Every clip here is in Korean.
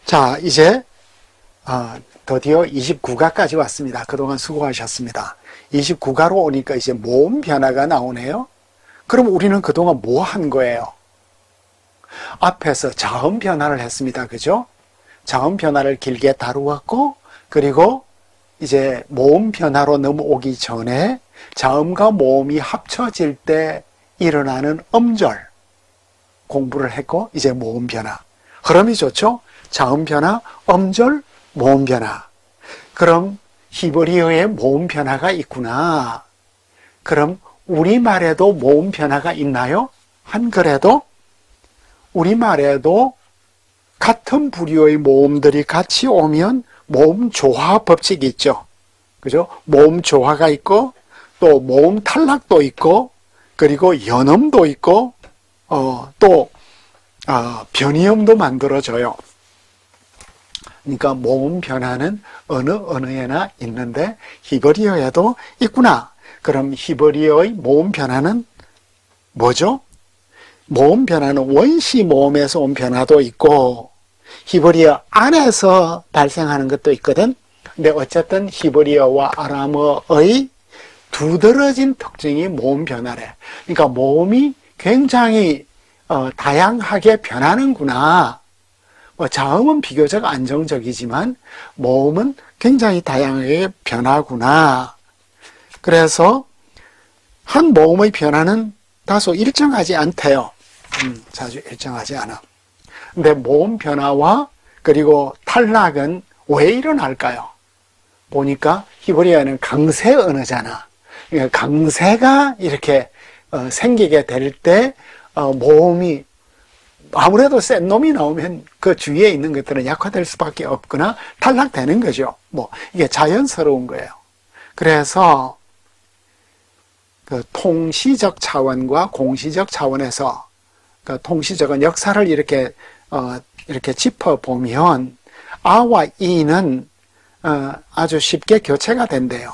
자, 이제 드디어 29가까지 왔습니다. 그동안 수고하셨습니다. 29가로 오니까 이제 모음 변화가 나오네요. 그럼 우리는 그동안 뭐 한 거예요? 앞에서 자음 변화를 했습니다. 그죠? 자음 변화를 길게 다루었고, 그리고 이제 모음 변화로 넘어오기 전에 자음과 모음이 합쳐질 때 일어나는 음절 공부를 했고, 이제 모음 변화. 흐름이 좋죠? 자음 변화, 음절, 모음 변화. 그럼 히브리어에 모음 변화가 있구나. 그럼 우리말에도 모음 변화가 있나요? 한글에도? 우리말에도 같은 부류의 모음들이 같이 오면 모음 조화 법칙이 있죠. 그죠? 모음 조화가 있고, 또 모음 탈락도 있고, 그리고 연음도 있고, 또 변이음도 만들어져요. 그러니까 모음 변화는 어느 언어에나 있는데 히브리어에도 있구나. 그럼 히브리어의 모음 변화는 뭐죠? 모음 변화는 원시 모음에서 온 변화도 있고 히브리어 안에서 발생하는 것도 있거든. 근데 어쨌든 히브리어와 아람어의 두드러진 특징이 모음 변화래. 그러니까 모음이 굉장히 다양하게 변하는구나. 자음은 비교적 안정적이지만 모음은 굉장히 다양하게 변하구나. 그래서 한 모음의 변화는 다소 일정하지 않대요. 자주 일정하지 않아. 근데 모음 변화와 그리고 탈락은 왜 일어날까요? 보니까 히브리어는 강세 언어잖아. 그러니까 강세가 이렇게 생기게 될 때 모음이 아무래도 센 놈이 나오면 그 주위에 있는 것들은 약화될 수밖에 없거나 탈락되는 거죠. 이게 자연스러운 거예요. 그래서 그 통시적 차원과 공시적 차원에서 그 통시적은 역사를 이렇게 짚어보면 아와 이는 아주 쉽게 교체가 된대요.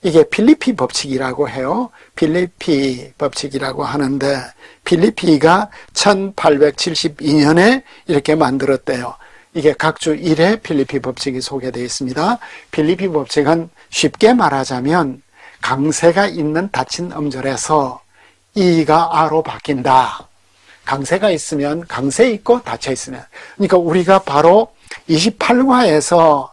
이게 필리피 법칙이라고 해요. 필리피 법칙이라고 하는데 필리피가 1872년에 이렇게 만들었대요. 이게 각주 1의 필리피 법칙이 소개되어 있습니다. 필리피 법칙은 쉽게 말하자면 강세가 있는 닫힌 음절에서 이가 아로 바뀐다. 강세가 있으면 강세 있고 닫혀 있으면. 그러니까 우리가 바로 28과에서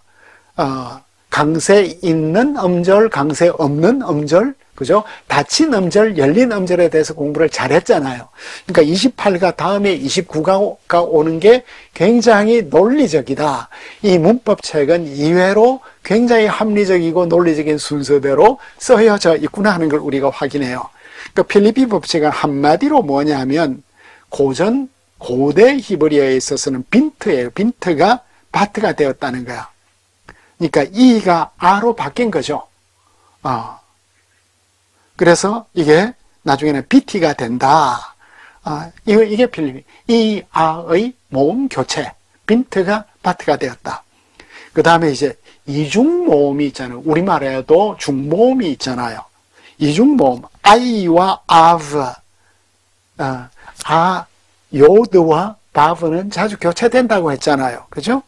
강세 있는 음절, 강세 없는 음절, 그죠? 닫힌 음절, 열린 음절에 대해서 공부를 잘했잖아요. 그러니까 28가 다음에 29가 오는 게 굉장히 논리적이다. 이 문법책은 이외로 굉장히 합리적이고 논리적인 순서대로 쓰여져 있구나 하는 걸 우리가 확인해요. 그러니까 필리피 법칙은 한마디로 뭐냐면 고대 히브리어에 있어서는 빈트예요. 빈트가 바트가 되었다는 거야. 그러니까 이가 아로 바뀐 거죠. 그래서 이게 나중에는 BT가 된다. 이게 필리피. 이 아의 모음 교체. 빈트가 바트가 되었다. 그 다음에 이제 이중모음이 있잖아요. 우리말에도 중모음이 있잖아요. 이중모음. 아이와 아브. 요드와 바브는 자주 교체된다고 했잖아요. 그죠?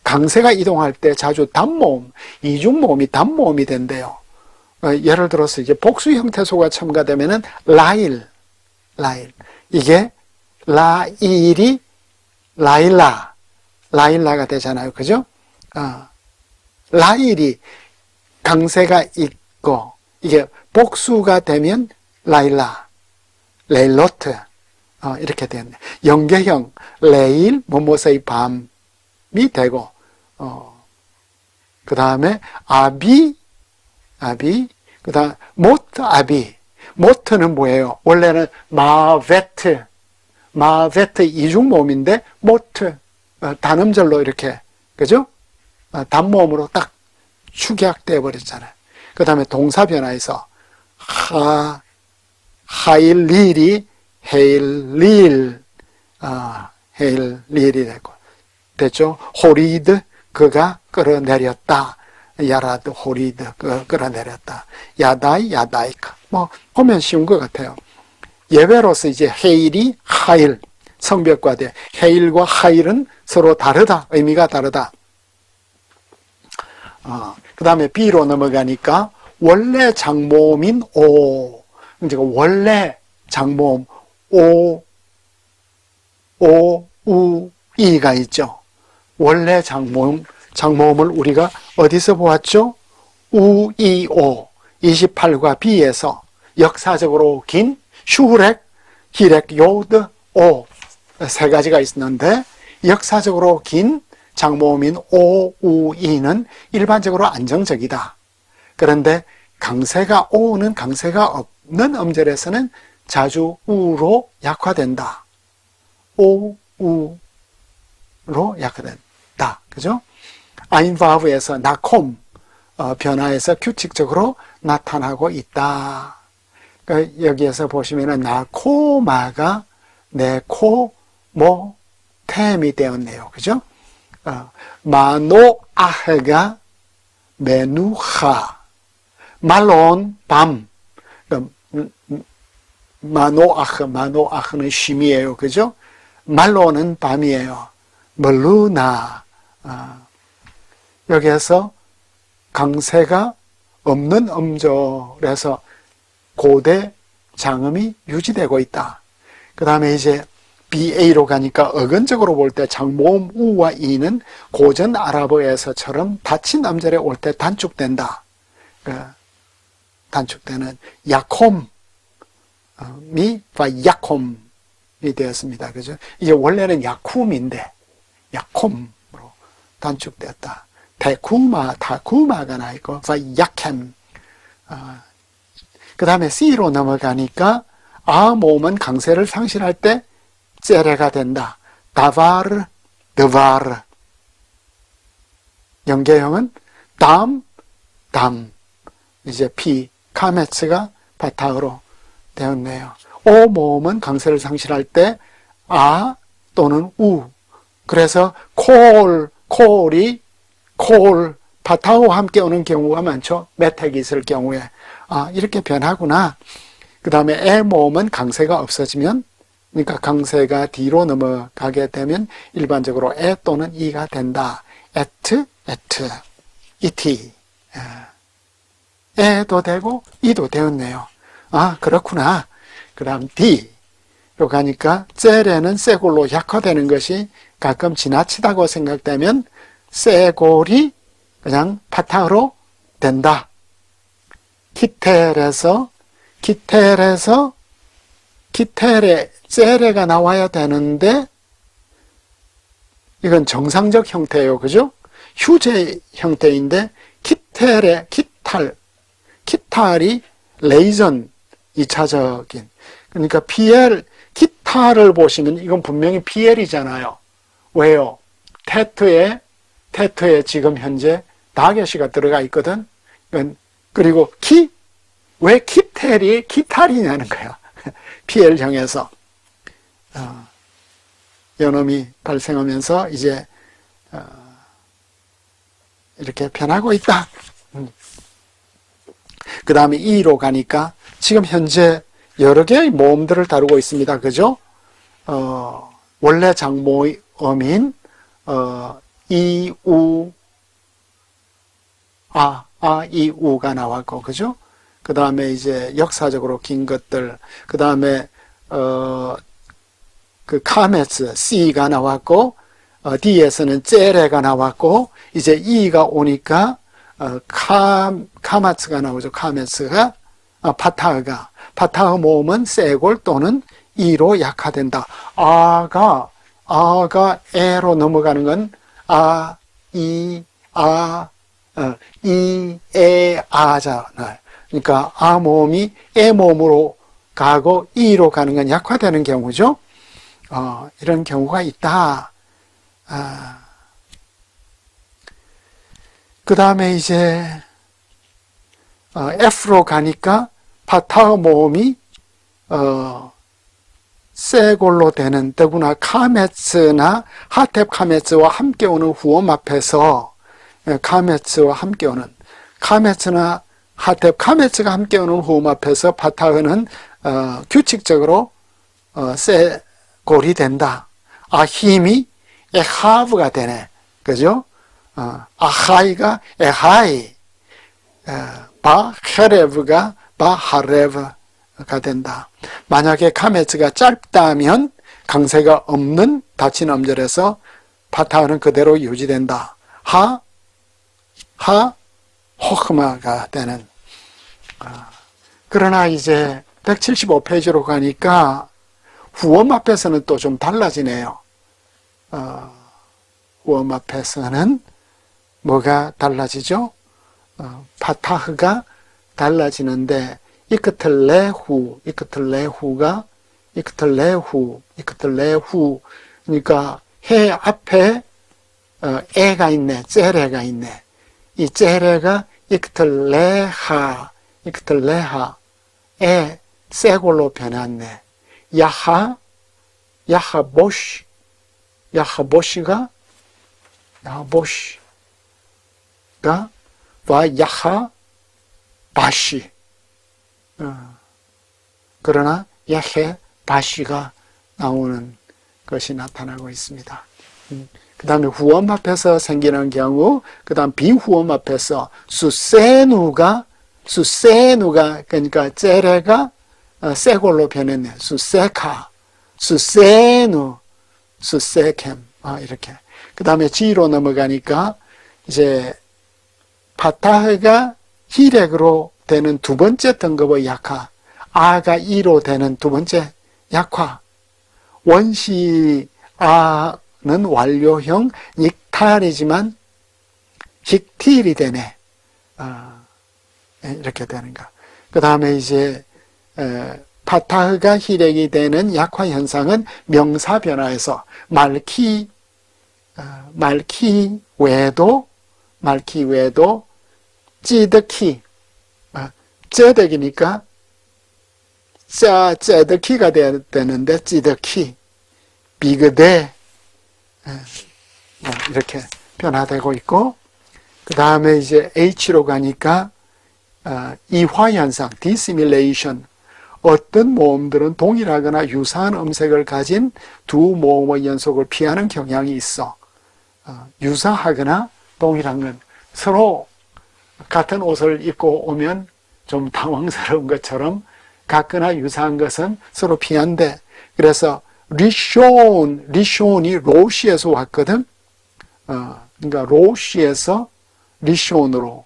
강세가 이동할 때 자주 단모음, 이중모음이 단모음이 된대요. 예를 들어서 이제 복수 형태소가 첨가되면은 라일. 이게 라일이 라일라가 되잖아요. 그죠? 라일이 강세가 있고, 이게 복수가 되면 라일라, 레일로트, 이렇게 되었네. 연계형, 레일, 뭐뭐의 밤이 되고, 그 다음에 아비, 그 다음 모트 아비. 모트는 뭐예요? 원래는 마베트 이중모음인데 모트 단음절로 이렇게, 그죠? 단모음으로 딱 축약되어 버렸잖아요. 그 다음에 동사 변화에서 하일릴이 헤일릴, 헤일릴이 됐죠? 호리드, 그가 끌어내렸다. 야라드, 호리드, 끌어내렸다. 야다이카. 보면 쉬운 것 같아요. 예외로서 이제 헤일이 하일, 성벽과대. 헤일과 하일은 서로 다르다. 의미가 다르다. 그 다음에 B로 넘어가니까 원래 장모음인 오. 이제 원래 장모음 오, 우, 이가 있죠. 원래 장모음을 우리가 어디서 보았죠? 우, 이, 오. 28과 B에서 역사적으로 긴 슈렉, 히렉, 요드, 오. 세 가지가 있었는데 역사적으로 긴 장모음인 오, 우, 이는 일반적으로 안정적이다. 그런데 강세가 오는 강세가 없는 음절에서는 자주 우로 약화된다. 오, 우로 약화된다. 그죠? 아인바브에서 나콤 변화에서 규칙적으로 나타나고 있다. 그러니까 여기에서 보시면은 나코마가 네코, 모, 템이 되었네요. 그죠? 마노아흐가 메누하, 말론, 밤. 마노아흐는 쉼이에요. 그죠? 말론은 밤이에요. 멀루나. 여기에서 강세가 없는 음절에서 고대 장음이 유지되고 있다. 그 다음에 이제 BA로 가니까 어근적으로 볼 때 장모음 우와 이는 고전 아랍어에서처럼 닫힌 음절에 올 때 단축된다. 단축되는 야콤이 야콤이 되었습니다. 그죠? 이제 원래는 야쿰인데 야콤으로 단축되었다. 다쿠마가 나 있고 야켐. 그 다음에 C로 넘어가니까 모음은 강세를 상실할 때 째레가 된다. 다바르, 드바르. 연계형은 담. 이제 P, 카메츠가 바타으로 되었네요. 오 모음은 강세를 상실할 때 또는 우. 그래서 콜이 바타오와 함께 오는 경우가 많죠. 매택이 있을 경우에. 이렇게 변하구나. 그 다음에 에 모음은 강세가 없어지면, 그러니까 강세가 뒤로 넘어가게 되면 일반적으로 에 또는 이가 된다. 에트, 이티. 에도 되고 이도 되었네요. 그렇구나. 그 다음 D로 가니까 젤에는 쇠골로 약화되는 것이 가끔 지나치다고 생각되면 쇠골이 그냥 파타으로 된다. 기텔에 젤에가 나와야 되는데 이건 정상적 형태예요. 그죠? 휴재 형태인데 기탈이 레이전 2차적인. 그러니까 기타를 보시면 이건 분명히 PL이잖아요. 왜요? 테트에 지금 현재 다게시가 들어가 있거든. 그리고 왜 기탈이냐는 거야. PL형에서. 연음이 발생하면서 이제 이렇게 변하고 있다. 그 다음에 E로 가니까 지금 현재 여러 개의 모음들을 다루고 있습니다. 그죠? 원래 장모음인 이, 우, 이, 우가 나왔고, 그죠? 그 다음에 이제 역사적으로 긴 것들, 그 다음에 그 카메츠, C가 나왔고, D에서는 째레가 나왔고, 이제 E가 오니까 카마츠가 나오죠. 카메츠가 파타흐 모음은 쇠골 또는 이로 약화된다. 아가 에로 넘어가는 건 아잖아요. 그러니까 모음이 에 모음으로 가고 이로 가는 건 약화되는 경우죠. 이런 경우가 있다. 그 다음에 이제 F로 가니까 파타흐 모음이 쇠골로 되는 더구나 카메츠나 하텝 카메츠와 함께 오는 후음 앞에서 카메츠와 함께 오는 카메츠나 하텝 카메츠가 함께 오는 후음 앞에서 파타흐는 규칙적으로 쇠 골이 된다. 힘이 에하브가 되네. 그죠? 아하이가 에하이, 바헤레브가 바하레브가 된다. 만약에 카메츠가 짧다면 강세가 없는 닫힌 음절에서 파타흐는 그대로 유지된다. 호흐마가 되는. 그러나 이제 175페이지로 가니까 후엄 앞에서는 또 좀 달라지네요. 후엄 앞에서는 뭐가 달라지죠? 파타흐가 달라지는데 이크틀레후, 그러니까 해 앞에 에가 있네, 째레가 있네. 이 째레가 이크틀레하, 에 쇠골로 변했네. 야하보시가 야하바시. 그러나 야헤바시가 나오는 것이 나타나고 있습니다. 그 다음에 후엄 앞에서 생기는 경우, 그 다음 비후엄 앞에서 수세누가 그러니까 째레가 쇠골로 변했네. 수세누, 수세캠, 이렇게. 그 다음에 지로 넘어가니까 이제 파타흐가 히렉으로 되는 두 번째 등급의 약화, 아가 이로 되는 두 번째 약화, 원시 아는 완료형 닉탈이지만 힉틸이 되네. 이렇게 되는가. 그 다음에 이제 파타흐가 히렉이 되는 약화 현상은 명사 변화에서 말키 외에도 찌드키, 째득이니까 째득키가 되는데 찌드키, 비그데, 이렇게 변화되고 있고, 그 다음에 이제 H로 가니까 이화현상, 디시밀레이션, 어떤 모음들은 동일하거나 유사한 음색을 가진 두 모음의 연속을 피하는 경향이 있어. 유사하거나 동일한 건 서로 같은 옷을 입고 오면 좀 당황스러운 것처럼 같거나 유사한 것은 서로 피한대. 그래서 리숀이 로시에서 왔거든. 그러니까 로시에서 리숀으로.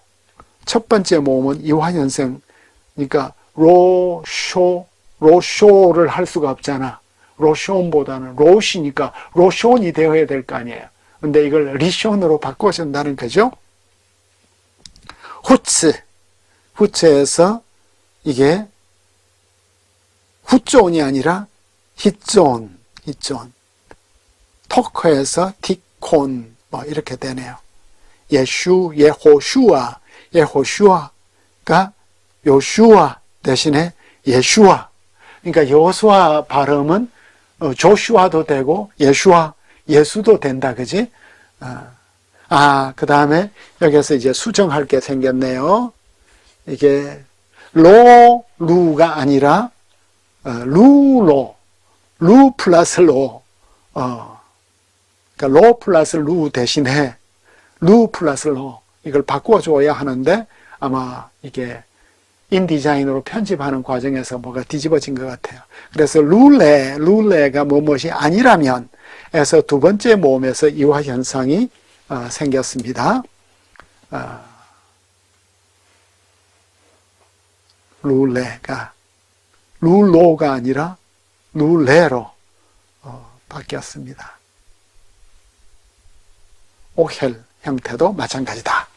첫 번째 모음은 이화현생. 그러니까 로쇼를 할 수가 없잖아. 로숀보다는 로시니까 로숀이 되어야 될 거 아니에요. 근데 이걸 리숀으로 바꿔준다는 거죠. 후츠에서 이게 후존이 아니라 히존. 토크에서 티콘, 이렇게 되네요. 예호슈아가 요슈아 대신에 예슈아. 그러니까 여호수아 발음은 조슈아도 되고 예수도 된다, 그지? 그 다음에 여기서 이제 수정할 게 생겼네요. 이게 루가 아니라 루 플러스 로. 그러니까 로 플러스 루 대신에 루 플러스 로. 이걸 바꿔줘야 하는데 아마 이게 인디자인으로 편집하는 과정에서 뭐가 뒤집어진 것 같아요. 그래서 룰레가 무엇이 아니라면 에서 두 번째 모음에서 이화 현상이 생겼습니다. 룰로가 아니라 룰레로 바뀌었습니다. 오헬 형태도 마찬가지다.